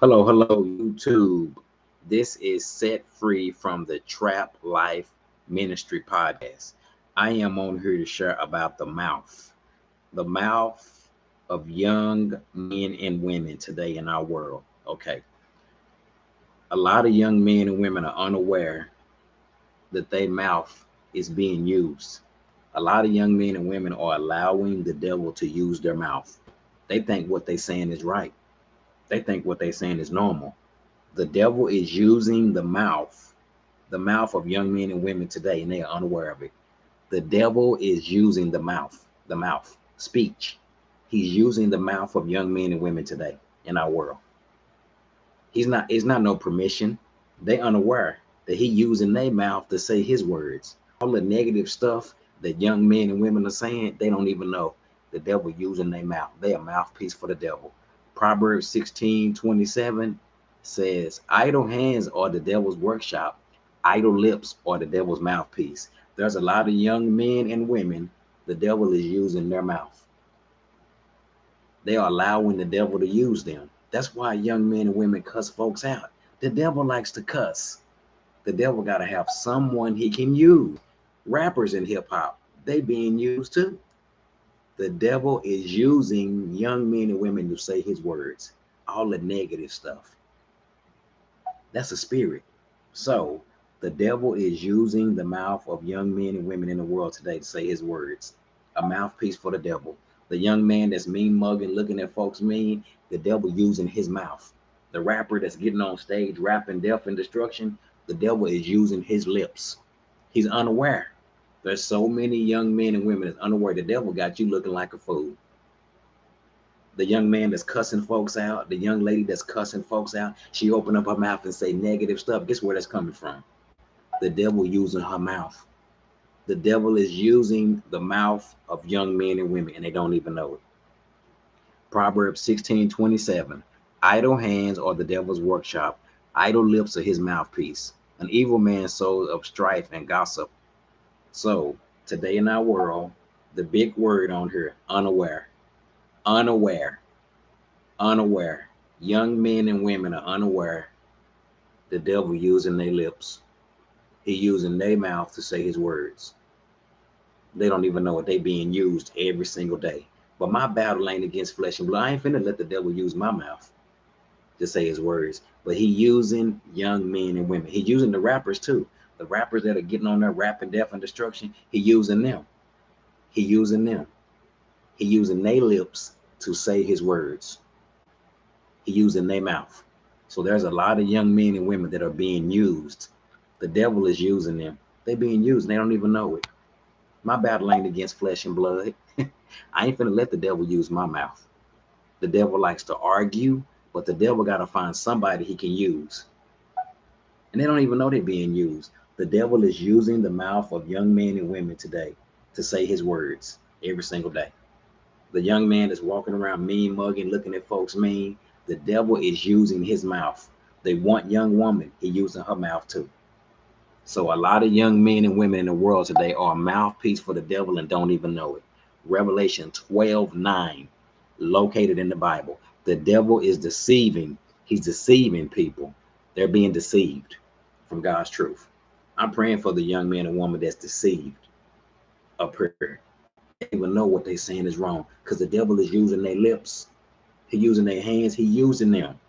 Hello, YouTube. This is Set Free from the Trap Life Ministry podcast. I am on here to share about the mouth of young men and women today in our world. Okay. A lot of young men and women are unaware that their mouth is being used. A lot of young men and women are allowing the devil to use their mouth. They think what they're saying is right, they think what they're saying is normal. The devil is using the mouth of young men and women today, and they are unaware of it. The devil is using the mouth, speech. He's using the mouth of young men and women today in our world. It's not no permission. They unaware that he using their mouth to say his words. All the negative stuff that young men and women are saying, they don't even know. The devil using their mouth. They a mouthpiece for the devil. Proverbs 16:27 says, idle hands are the devil's workshop. Idle lips are the devil's mouthpiece. There's a lot of young men and women the devil is using their mouth. They are allowing the devil to use them. That's why young men and women cuss folks out. The devil likes to cuss. The devil got to have someone he can use. Rappers in hip hop, they being used too. The devil is using young men and women to say his words, all the negative stuff. That's a spirit. So the devil is using the mouth of young men and women in the world today to say his words, a mouthpiece for the devil. The young man that's mean mugging, looking at folks mean, the devil using his mouth. The rapper that's getting on stage rapping death and destruction, the devil is using his lips. He's unaware. There's so many young men and women that's unaware. The devil got you looking like a fool. The young man that's cussing folks out, the young lady that's cussing folks out, she open up her mouth and say negative stuff. Guess where that's coming from? The devil using her mouth. The devil is using the mouth of young men and women, and they don't even know it. Proverbs 16:27. Idle hands are the devil's workshop. Idle lips are his mouthpiece. An evil man sows up strife and gossip. So today in our world, the big word on here, unaware. Unaware. Unaware. Young men and women are unaware the devil using their lips. He using their mouth to say his words. They don't even know it. They being used every single day. But my battle ain't against flesh and blood. I ain't finna let the devil use my mouth to say his words. But he using young men and women. He using the rappers too. The rappers that are getting on there rapping death and destruction, he using them. He using them. He using their lips to say his words. He using their mouth. So there's a lot of young men and women that are being used. The devil is using them. They being used and they don't even know it. My battle ain't against flesh and blood. I ain't finna let the devil use my mouth. The devil likes to argue, but the devil got to find somebody he can use. And they don't even know they're being used. The devil is using the mouth of young men and women today to say his words every single day. The young man that's walking around mean mugging, looking at folks mean, the devil is using his mouth. They want young woman, he using her mouth too. So a lot of young men and women in the world today are a mouthpiece for the devil and don't even know it. Revelation 12:9, located in the Bible. The devil is deceiving. He's deceiving people. They're being deceived from God's truth. I'm praying for the young man and woman that's deceived up here. They don't even know what they're saying is wrong because the devil is using their lips. He using their hands. He using them.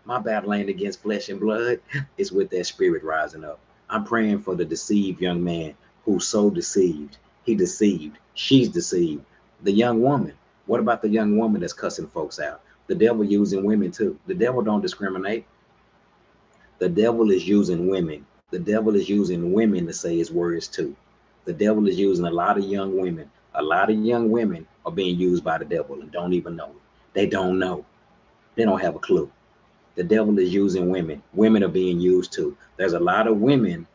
My battle ain't against flesh and blood. It's with that spirit rising up. I'm praying for the deceived young man who's so deceived. He deceived. She's deceived. The young woman. What about the young woman that's cussing folks out? The devil using women too. The devil don't discriminate. The devil is using women. The devil is using women to say his words too. The devil is using a lot of young women. A lot of young women are being used by the devil and don't even know it. They don't know. They don't have a clue. The devil is using women. Women are being used too. There's a lot of women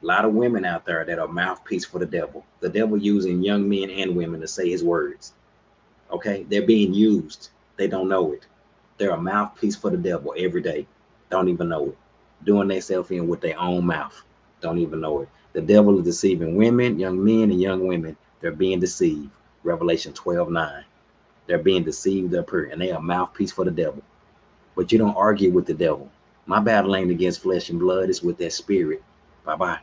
out there that are mouthpiece for the devil. The devil using young men and women to say his words. Okay, they're being used. They don't know it. They're a mouthpiece for the devil every day. Don't even know it. Doing themselves in with their own mouth. Don't even know it. The devil is deceiving women, young men, and young women. They're being deceived. Revelation 12:9. They're being deceived up here, and they are a mouthpiece for the devil. but you don't argue with the devil. My battle ain't against flesh and blood, it's with that spirit. Bye bye.